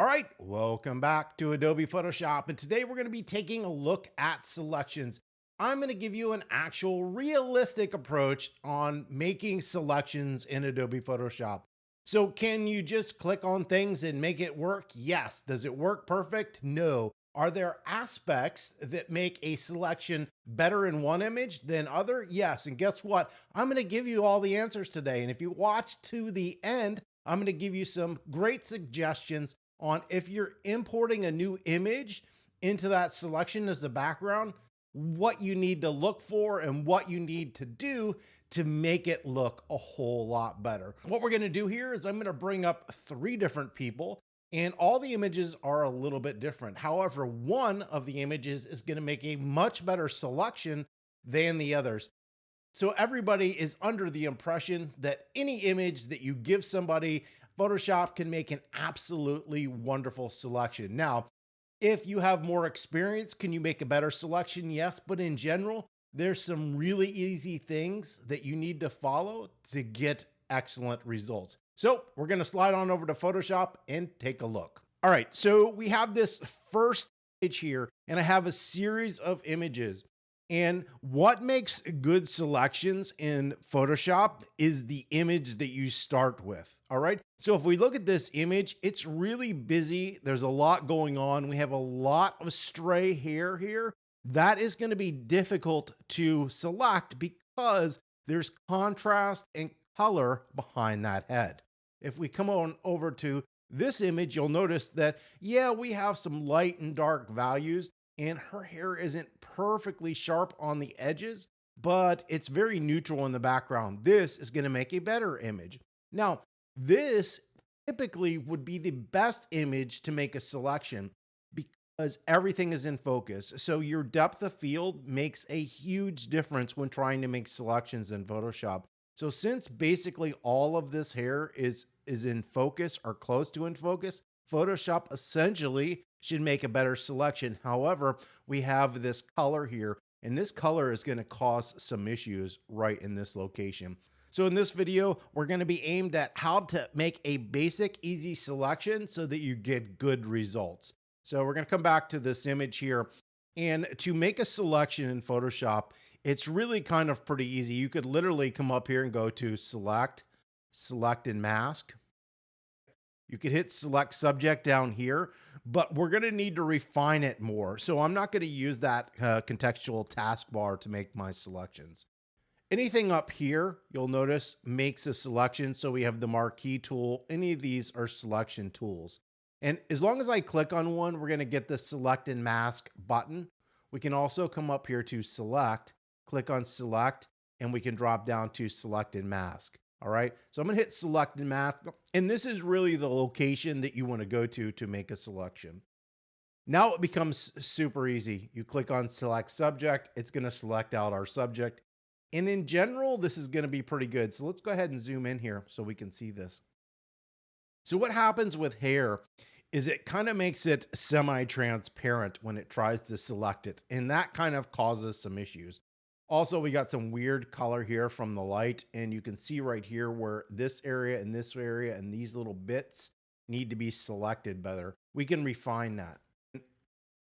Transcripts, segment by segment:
All right, welcome back to Adobe Photoshop. And today we're going to be taking a look at selections. I'm going to give you an actual realistic approach on making selections in Adobe Photoshop. So can you just click on things and make it work? Yes. Does it work perfect? No. Are there aspects that make a selection better in one image than other? Yes. And guess what? I'm going to give you all the answers today. And if you watch to the end, I'm going to give you some great suggestions on if you're importing a new image into that selection as a background, what you need to look for and what you need to do to make it look a whole lot better. What we're going to do here is I'm going to bring up 3 different people, and all the images are a little bit different. However, one of the images is going to make a much better selection than the others. So everybody is under the impression that any image that you give somebody, Photoshop can make an absolutely wonderful selection. Now, if you have more experience, can you make a better selection? Yes, but in general, there's some really easy things that you need to follow to get excellent results. So we're going to slide on over to Photoshop and take a look. All right, so we have this first image here, and I have a series of images. And what makes good selections in Photoshop is the image that you start with. All right. So if we look at this image, it's really busy. There's a lot going on. We have a lot of stray hair here. That is going to be difficult to select because there's contrast and color behind that head. If we come on over to this image, you'll notice that, yeah, we have some light and dark values, and her hair isn't perfectly sharp on the edges, but it's very neutral in the background. This is going to make a better image. Now, this typically would be the best image to make a selection because everything is in focus. So your depth of field makes a huge difference when trying to make selections in Photoshop. So since basically all of this hair is in focus or close to in focus, Photoshop essentially should make a better selection. However, we have this color here, and this color is going to cause some issues right in this location. So in this video, we're going to be aimed at how to make a basic, easy selection so that you get good results. So we're going to come back to this image here. And to make a selection in Photoshop, it's really kind of pretty easy. You could literally come up here and go to Select, Select and Mask. You could hit select subject down here, but we're going to need to refine it more. So I'm not going to use that contextual taskbar to make my selections. Anything up here, you'll notice, makes a selection. So we have the marquee tool. Any of these are selection tools. And as long as I click on one, we're going to get the select and mask button. We can also come up here to select, click on select, and we can drop down to select and mask. All right, so I'm going to hit select and mask, and this is really the location that you want to go to make a selection. Now it becomes super easy. You click on select subject, it's going to select out our subject. And in general, this is going to be pretty good. So let's go ahead and zoom in here so we can see this. So what happens with hair is it kind of makes it semi-transparent when it tries to select it, and that kind of causes some issues. Also, we got some weird color here from the light, and you can see right here where this area and this area and these little bits need to be selected better. We can refine that.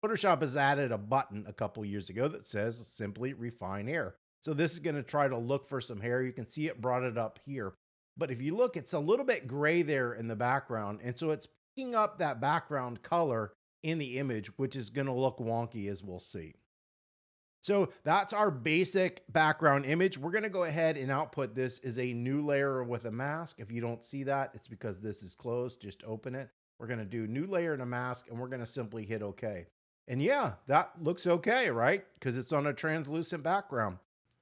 Photoshop has added a button a couple years ago that says simply refine hair. So this is going to try to look for some hair. You can see it brought it up here. But if you look, it's a little bit gray there in the background, and so it's picking up that background color in the image, which is going to look wonky, as we'll see. So that's our basic background image. We're going to go ahead and output this as a new layer with a mask. If you don't see that, it's because this is closed. Just open it. We're going to do new layer and a mask, and we're going to simply hit OK. And yeah, that looks okay, right? Because it's on a translucent background.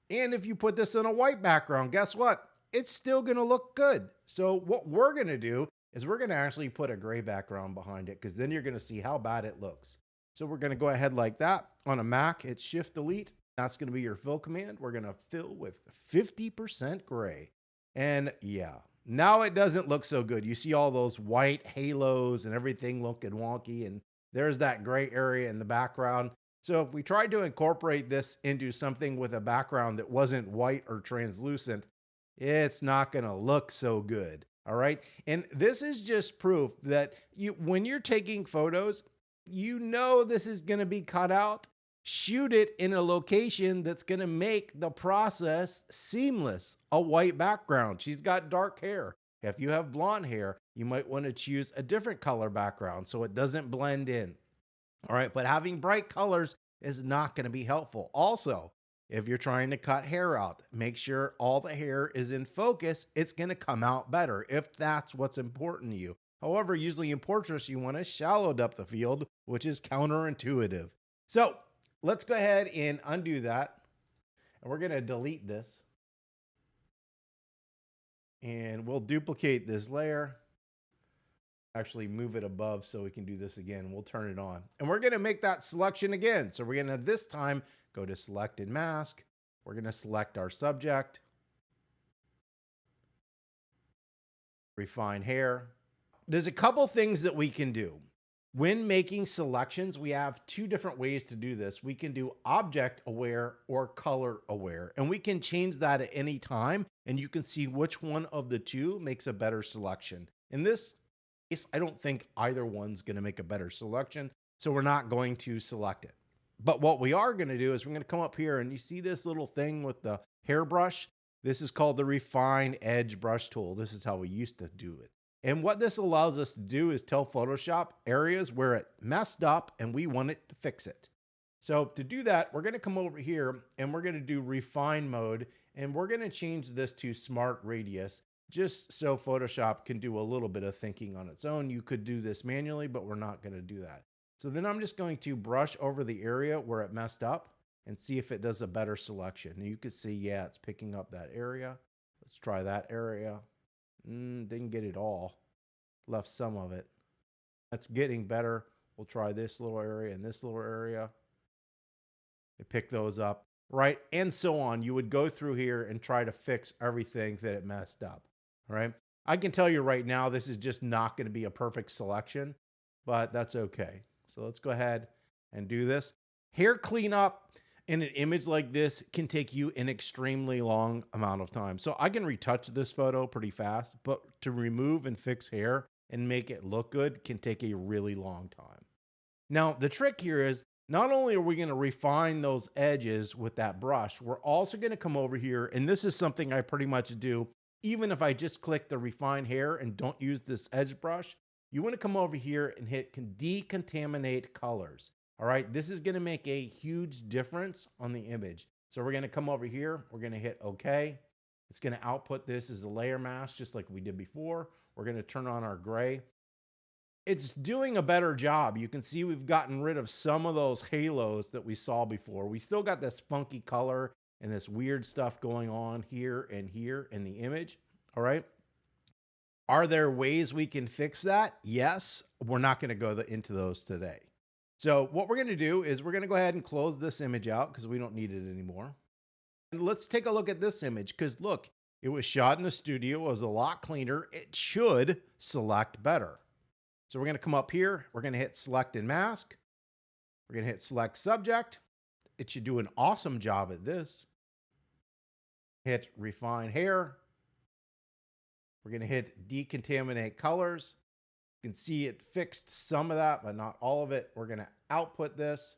And if you put this on a white background, guess what? It's still going to look good. So what we're going to do is we're going to actually put a gray background behind it, because then you're going to see how bad it looks. So we're going to go ahead like that. On a Mac, it's Shift Delete. That's going to be your fill command. We're going to fill with 50% gray. And yeah, now it doesn't look so good. You see all those white halos and everything looking wonky, and there's that gray area in the background. So if we tried to incorporate this into something with a background that wasn't white or translucent, it's not going to look so good. All right. And this is just proof that when you're taking photos, this is going to be cut out. Shoot it in a location that's going to make the process seamless. A white background. She's got dark hair. If you have blonde hair, you might want to choose a different color background so it doesn't blend in. All right. But having bright colors is not going to be helpful. Also, if you're trying to cut hair out, make sure all the hair is in focus. It's going to come out better if that's what's important to you. However, usually in portraits, you want a shallow depth of field, which is counterintuitive. So let's go ahead and undo that. And we're going to delete this. And we'll duplicate this layer. Actually move it above so we can do this again. We'll turn it on. And we're going to make that selection again. So we're going to this time go to select and mask. We're going to select our subject. Refine hair. There's a couple things that we can do. When making selections, we have two different ways to do this. We can do object aware or color aware, and we can change that at any time, and you can see which one of the two makes a better selection. In this case, I don't think either one's going to make a better selection, so we're not going to select it. But what we are going to do is we're going to come up here, and you see this little thing with the hairbrush? This is called the Refine Edge Brush Tool. This is how we used to do it. And what this allows us to do is tell Photoshop areas where it messed up and we want it to fix it. So to do that, we're going to come over here and we're going to do refine mode, and we're going to change this to smart radius just so Photoshop can do a little bit of thinking on its own. You could do this manually, but we're not going to do that. So then I'm just going to brush over the area where it messed up and see if it does a better selection. And you can see, yeah, it's picking up that area. Let's try that area. Didn't get it all. Left some of it. That's getting better. We'll try this little area and this little area. They pick those up, right? And so on. You would go through here and try to fix everything that it messed up, right? I can tell you right now, this is just not going to be a perfect selection, but that's okay. So let's go ahead and do this. Hair cleanup in an image like this can take you an extremely long amount of time. So I can retouch this photo pretty fast, but to remove and fix hair and make it look good can take a really long time. Now, the trick here is not only are we going to refine those edges with that brush, we're also going to come over here, and this is something I pretty much do even if I just click the refine hair and don't use this edge brush. You want to come over here and hit decontaminate colors. All right, this is going to make a huge difference on the image. So we're going to come over here. We're going to hit OK. It's going to output this as a layer mask, just like we did before. We're going to turn on our gray. It's doing a better job. You can see we've gotten rid of some of those halos that we saw before. We still got this funky color and this weird stuff going on here in the image. All right. Are there ways we can fix that? Yes. We're not going to go into those today. So what we're going to do is we're going to go ahead and close this image out because we don't need it anymore. And let's take a look at this image because look, it was shot in the studio. It was a lot cleaner. It should select better. So we're going to come up here. We're going to hit select and mask. We're going to hit select subject. It should do an awesome job at this. Hit refine hair. We're going to hit decontaminate colors. You can see it fixed some of that, but not all of it. We're going to output this.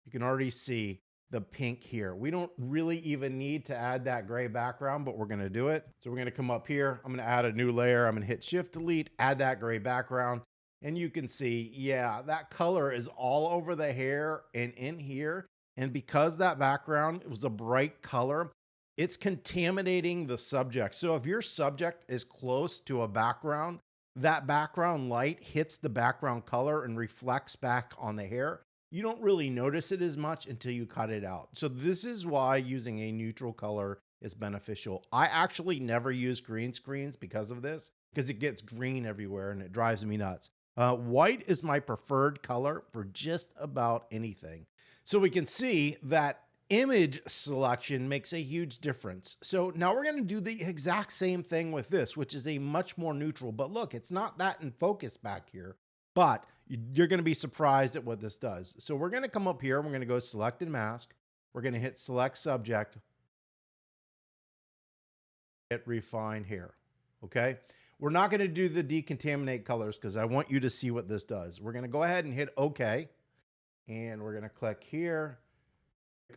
You can already see the pink here. We don't really even need to add that gray background, but we're going to do it. So we're going to come up here. I'm going to add a new layer. I'm going to hit Shift Delete, add that gray background. And you can see, yeah, that color is all over the hair and in here. And because that background was a bright color, it's contaminating the subject. So if your subject is close to a background, that background light hits the background color and reflects back on the hair. You don't really notice it as much until you cut it out. So this is why using a neutral color is beneficial. I actually never use green screens because of this, because it gets green everywhere and it drives me nuts. White is my preferred color for just about anything. So we can see that image selection makes a huge difference. So now we're going to do the exact same thing with this, which is a much more neutral, but look, it's not that in focus back here, but you're going to be surprised at what this does. So we're going to come up here. We're going to go select and mask. We're going to hit select subject. Hit refine hair. Okay. We're not going to do the decontaminate colors because I want you to see what this does. We're going to go ahead and hit OK. And we're going to click here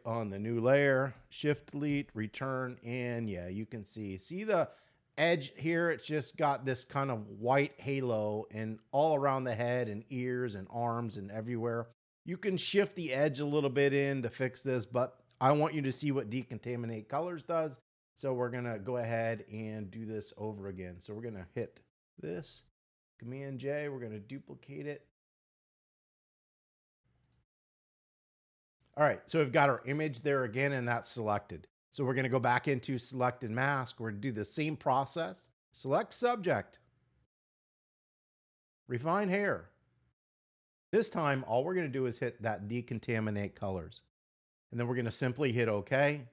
on the new layer, shift delete, return. And yeah, you can see the edge here. It's just got this kind of white halo and all around the head and ears and arms and everywhere. You can shift the edge a little bit in to fix this, but I want you to see what decontaminate colors does. So we're going to go ahead and do this over again. So we're going to hit this, Command J, we're going to duplicate it. All right, so we've got our image there again, and that's selected. So we're going to go back into select and mask. We're going to do the same process. Select subject, refine hair. This time, all we're going to do is hit that decontaminate colors. And then we're going to simply hit OK.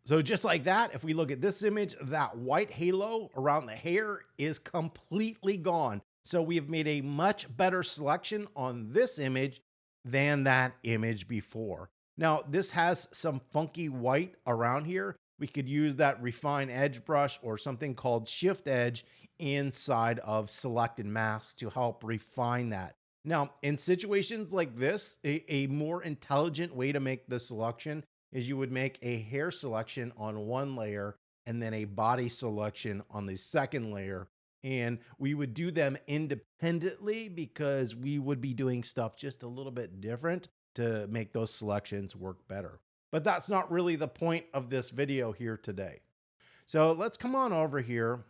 So just like that, if we look at this image, that white halo around the hair is completely gone. So we've made a much better selection on this image than that image before. Now, this has some funky white around here. We could use that refine edge brush or something called shift edge inside of select and mask to help refine that. Now, in situations like this, a more intelligent way to make the selection is you would make a hair selection on one layer and then a body selection on the second layer. And we would do them independently because we would be doing stuff just a little bit different to make those selections work better. But that's not really the point of this video here today. So let's come on over here.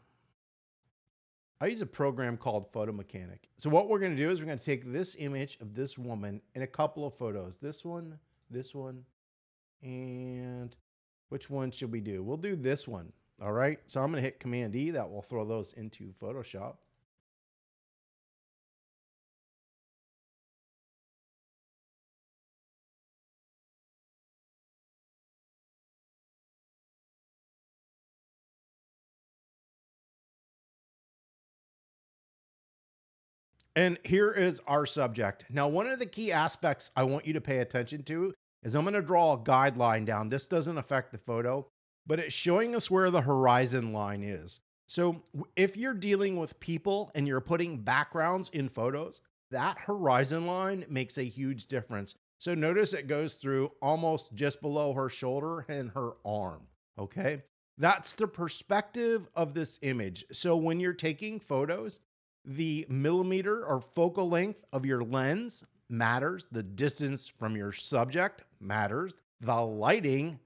I use a program called Photo Mechanic. So what we're going to do is we're going to take this image of this woman in a couple of photos. This one, and which one should we do? We'll do this one. All right, so I'm going to hit Command E. That will throw those into Photoshop. And here is our subject. Now, one of the key aspects I want you to pay attention to is I'm going to draw a guideline down. This doesn't affect the photo, but it's showing us where the horizon line is. So if you're dealing with people and you're putting backgrounds in photos, that horizon line makes a huge difference. So notice it goes through almost just below her shoulder and her arm. Okay. That's the perspective of this image. So when you're taking photos, the millimeter or focal length of your lens matters. The distance from your subject matters. The lighting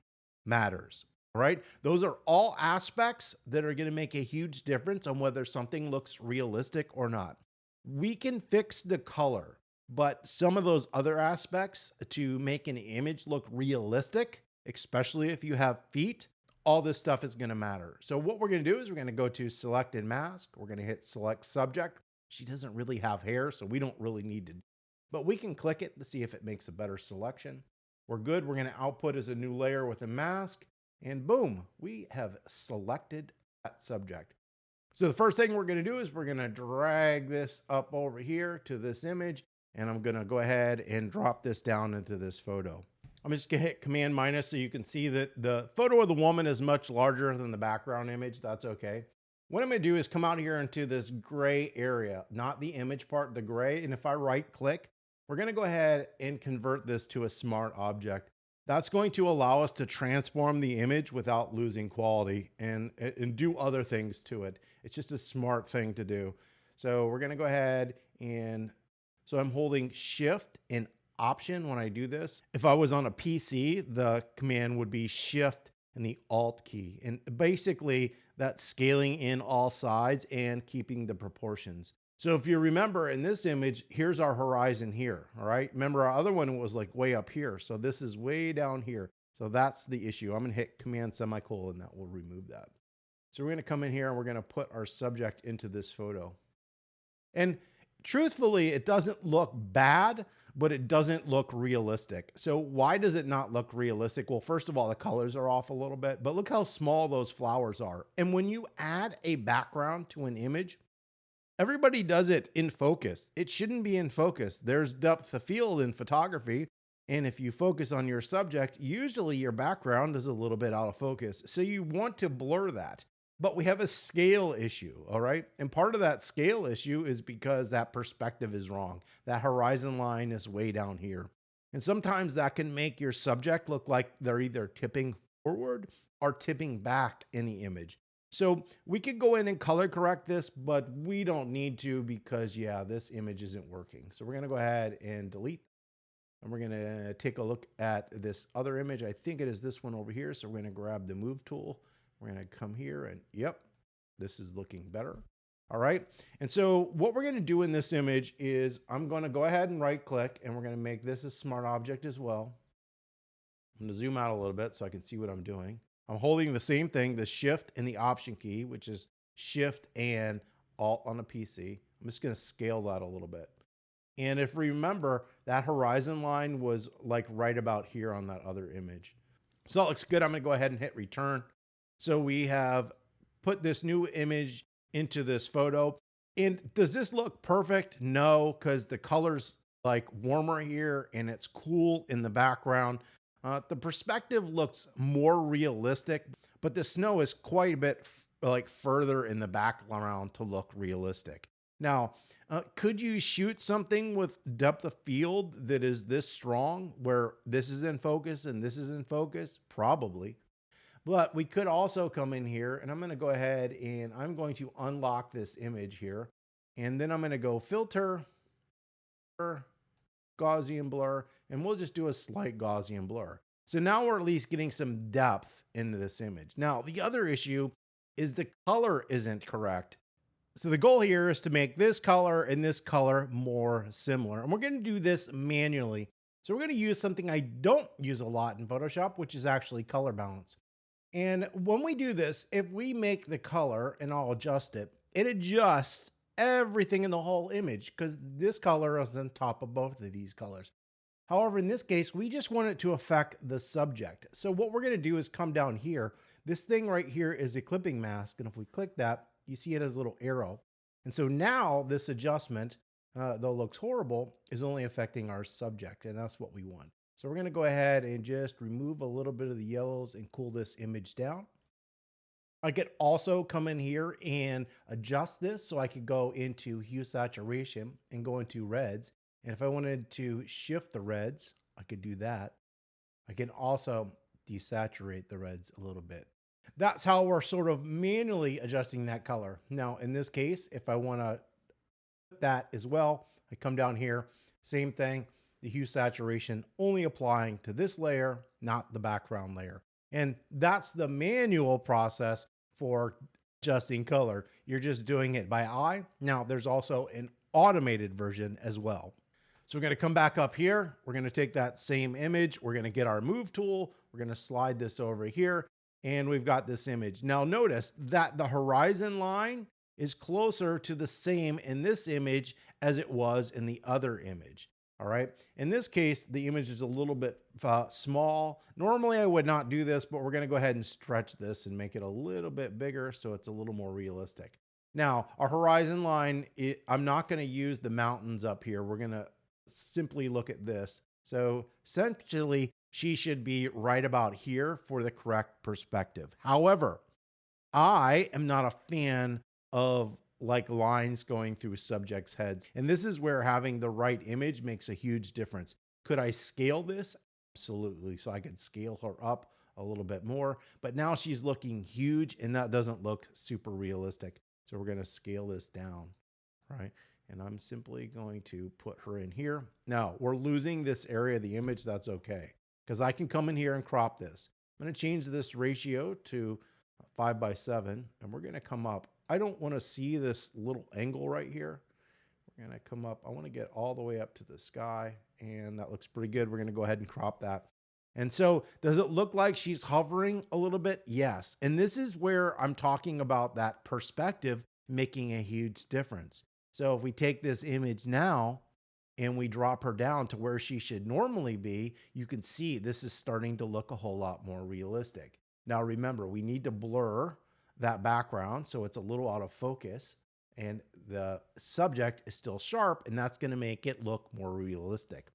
matters, right? Those are all aspects that are going to make a huge difference on whether something looks realistic or not. We can fix the color, but some of those other aspects to make an image look realistic, especially if you have feet, all this stuff is going to matter. So what we're going to do is we're going to go to select and mask. We're going to hit select subject. She doesn't really have hair, so we don't really need to, but we can click it to see if it makes a better selection. We're good. We're going to output as a new layer with a mask, and boom, we have selected that subject. So the first thing we're going to do is we're going to drag this up over here to this image, and I'm going to go ahead and drop this down into this photo. I'm just going to hit Command minus so you can see that the photo of the woman is much larger than the background image. That's okay. What I'm going to do is come out here into this gray area, not the image part, the gray. And if I right click, we're going to go ahead and convert this to a smart object. That's going to allow us to transform the image without losing quality and do other things to it. It's just a smart thing to do. So we're going to go ahead and so I'm holding Shift and Option when I do this. If I was on a PC, the command would be Shift and the Alt key. And basically that's scaling in all sides and keeping the proportions. So if you remember in this image, here's our horizon here. All right. Remember our other one was like way up here. So this is way down here. So that's the issue. I'm going to hit Command semicolon. That will remove that. So we're going to come in here and we're going to put our subject into this photo. And truthfully, it doesn't look bad, but it doesn't look realistic. So why does it not look realistic? Well, first of all, the colors are off a little bit, but look how small those flowers are. And when you add a background to an image, everybody does it in focus. It shouldn't be in focus. There's depth of field in photography. And if you focus on your subject, usually your background is a little bit out of focus. So you want to blur that. but we have a scale issue. All right. And part of that scale issue is because that perspective is wrong. That horizon line is way down here. And sometimes that can make your subject look like they're either tipping forward or tipping back in the image. So we could go in and color correct this, but we don't need to because, yeah, this image isn't working. So we're going to go ahead and delete. And we're going to take a look at this other image. I think it is this one over here. So we're going to grab the move tool. We're going to come here and yep, this is looking better. All right. And so what we're going to do in this image is I'm going to go ahead and right click and we're going to make this a smart object as well. I'm going to zoom out a little bit so I can see what I'm doing. I'm holding the same thing, the shift and the option key, which is shift and alt on a PC. I'm just going to scale that a little bit. And if we remember, that horizon line was like right about here on that other image. So that looks good. I'm going to go ahead and hit return. So we have put this new image into this photo. And does this look perfect? No, because the color's like warmer here and it's cool in the background. The perspective looks more realistic, but the snow is quite a bit like further in the background to look realistic. Now, could you shoot something with depth of field that is this strong where this is in focus and this is in focus? Probably. But we could also come in here and I'm going to go ahead and I'm going to unlock this image here. And then I'm going to go filter, Gaussian blur, and we'll just do a slight Gaussian blur. So now we're at least getting some depth into this image. Now, the other issue is the color isn't correct. So the goal here is to make this color and this color more similar. And we're going to do this manually. So we're going to use something I don't use a lot in Photoshop, which is actually color balance. And when we do this, if we make the color and I'll adjust it, it adjusts everything in the whole image because this color is on top of both of these colors. However, in this case, we just want it to affect the subject. So what we're going to do is come down here. This thing right here is a clipping mask. And if we click that, you see it as a little arrow. And so now this adjustment, though it looks horrible, is only affecting our subject. And that's what we want. So we're going to go ahead and just remove a little bit of the yellows and cool this image down. I could also come in here and adjust this. So I could go into hue saturation and go into reds. And if I wanted to shift the reds, I could do that. I can also desaturate the reds a little bit. That's how we're sort of manually adjusting that color. Now, in this case, if I want to put that as well, I come down here, same thing, the hue saturation only applying to this layer, not the background layer. And that's the manual process for adjusting color. You're just doing it by eye. Now, there's also an automated version as well. So we're going to come back up here. We're going to take that same image. We're going to get our move tool. We're going to slide this over here. And we've got this image. Now notice that the horizon line is closer to the same in this image as it was in the other image. All right. In this case, the image is a little bit small. Normally I would not do this, but we're going to go ahead and stretch this and make it a little bit bigger so it's a little more realistic. Now our horizon line, I'm not going to use the mountains up here. We're going to simply look at this. So essentially, she should be right about here for the correct perspective. However, I am not a fan of like lines going through subjects' heads. And this is where having the right image makes a huge difference. Could I scale this? Absolutely. So I could scale her up a little bit more, but now she's looking huge and that doesn't look super realistic. So we're going to scale this down, right? And I'm simply going to put her in here. Now we're losing this area of the image. That's okay, because I can come in here and crop this. I'm going to change this ratio to 5:7, and we're going to come up. I don't want to see this little angle right here. We're going to come up. I want to get all the way up to the sky, and that looks pretty good. We're going to go ahead and crop that. And so does it look like she's hovering a little bit? Yes. And this is where I'm talking about that perspective making a huge difference. So if we take this image now and we drop her down to where she should normally be, you can see this is starting to look a whole lot more realistic. Now remember, we need to blur that background so it's a little out of focus and the subject is still sharp, and that's going to make it look more realistic.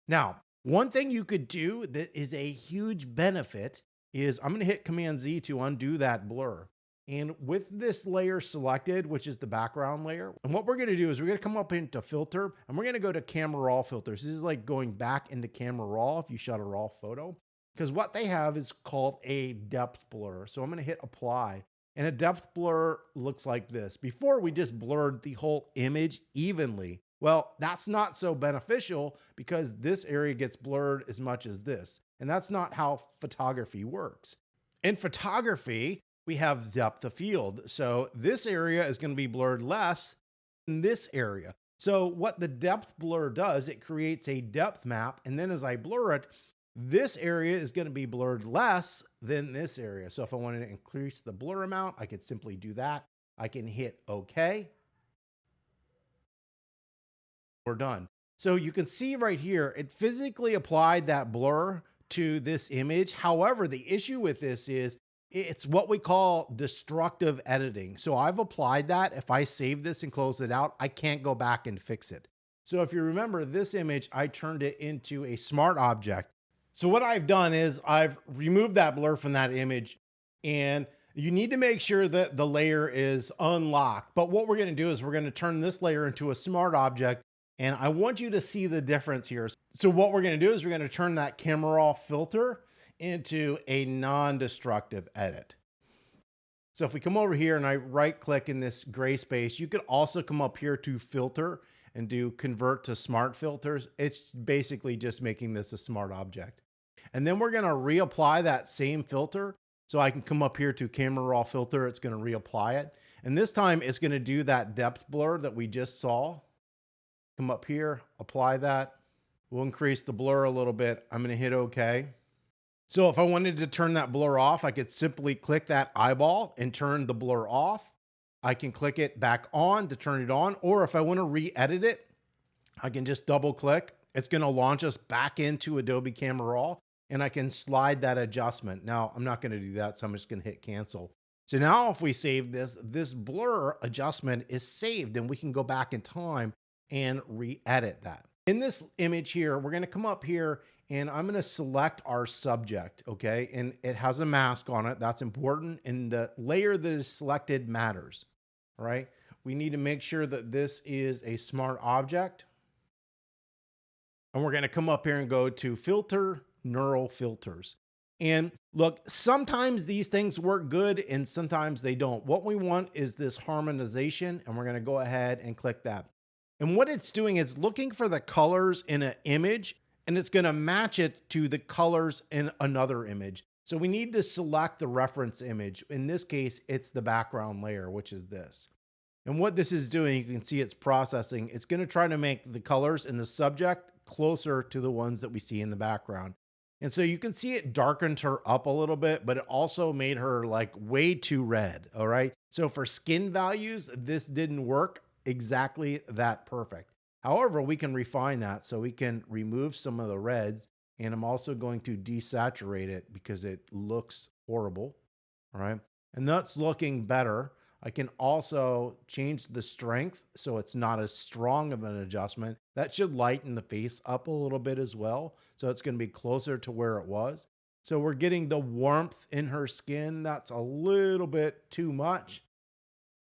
Now, one thing you could do that is a huge benefit is I'm going to hit Command Z to undo that blur. And with this layer selected, which is the background layer, and what we're gonna do is we're gonna come up into filter and we're gonna go to camera raw filters. This is like going back into camera raw if you shot a raw photo, because what they have is called a depth blur. So I'm gonna hit apply. And a depth blur looks like this. Before we just blurred the whole image evenly. Well, that's not so beneficial because this area gets blurred as much as this. And that's not how photography works. In photography, we have depth of field. So this area is going to be blurred less than this area. So what the depth blur does, it creates a depth map. And then as I blur it, this area is going to be blurred less than this area. So if I wanted to increase the blur amount, I could simply do that. I can hit OK. We're done. So you can see right here, it physically applied that blur to this image. However, the issue with this is it's what we call destructive editing. So I've applied that. If I save this and close it out, I can't go back and fix it. So if you remember this image, I turned it into a smart object. So what I've done is I've removed that blur from that image, and you need to make sure that the layer is unlocked. But what we're going to do is we're going to turn this layer into a smart object, and I want you to see the difference here. So what we're going to do is we're going to turn that camera raw filter into a non-destructive edit. So if we come over here and I right click in this gray space, you could also come up here to filter and do convert to smart filters. It's basically just making this a smart object. And then we're going to reapply that same filter. So I can come up here to camera raw filter. It's going to reapply it. And this time it's going to do that depth blur that we just saw. Come up here, apply that. We'll increase the blur a little bit. I'm going to hit OK. So if I wanted to turn that blur off, I could simply click that eyeball and turn the blur off. I can click it back on to turn it on. Or if I want to re-edit it, I can just double click. It's going to launch us back into Adobe Camera Raw, and I can slide that adjustment. Now, I'm not going to do that, so I'm just going to hit cancel. So now if we save this, this blur adjustment is saved, and we can go back in time and re-edit that. In this image here, we're going to come up here and I'm going to select our subject. Okay. And it has a mask on it. That's important. And the layer that is selected matters. All right. We need to make sure that this is a smart object. And we're going to come up here and go to filter, neural filters. And look, sometimes these things work good and sometimes they don't. What we want is this harmonization, and we're going to go ahead and click that. And what it's doing is looking for the colors in an image, and it's going to match it to the colors in another image. So we need to select the reference image. In this case, it's the background layer, which is this. And what this is doing, you can see it's processing. It's going to try to make the colors in the subject closer to the ones that we see in the background. And so you can see it darkened her up a little bit, but it also made her like way too red. All right. So for skin values, this didn't work exactly that perfect. However, we can refine that, so we can remove some of the reds, and I'm also going to desaturate it because it looks horrible. All right. And that's looking better. I can also change the strength so it's not as strong of an adjustment. That should lighten the face up a little bit as well. So it's going to be closer to where it was. So we're getting the warmth in her skin. That's a little bit too much.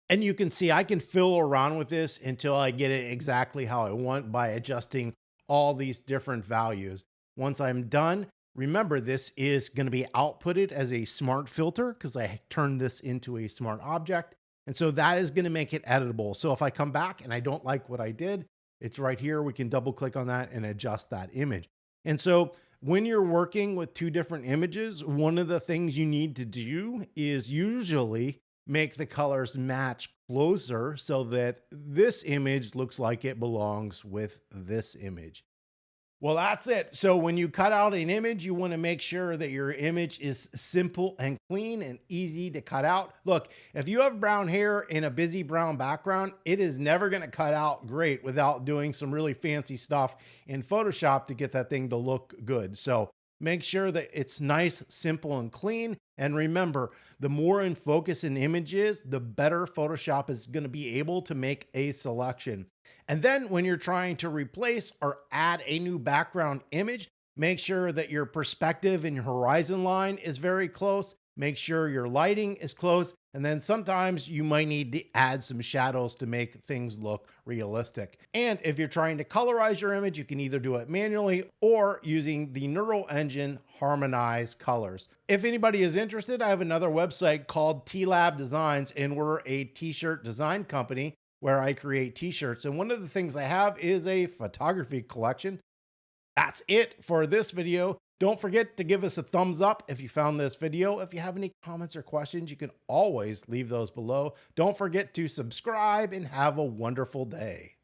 And you can see I can fiddle around with this until I get it exactly how I want by adjusting all these different values. Once I'm done, remember this is going to be outputted as a smart filter because I turned this into a smart object. And so that is going to make it editable. So if I come back and I don't like what I did, it's right here. We can double click on that and adjust that image. And so when you're working with two different images, one of the things you need to do is usually make the colors match closer so that this image looks like it belongs with this image. Well, that's it. So when you cut out an image, you want to make sure that your image is simple and clean and easy to cut out. Look, if you have brown hair in a busy brown background, it is never going to cut out great without doing some really fancy stuff in Photoshop to get that thing to look good. So make sure that it's nice, simple, and clean. And remember, the more in focus an image is, the better Photoshop is going to be able to make a selection. And then when you're trying to replace or add a new background image, make sure that your perspective and your horizon line is very close. Make sure your lighting is close. And then sometimes you might need to add some shadows to make things look realistic. And if you're trying to colorize your image, you can either do it manually or using the Neural Engine harmonize colors. If anybody is interested, I have another website called T-Lab Designs, and we're a t-shirt design company where I create t-shirts. And one of the things I have is a photography collection. That's it for this video. Don't forget to give us a thumbs up if you found this video. If you have any comments or questions, you can always leave those below. Don't forget to subscribe and have a wonderful day.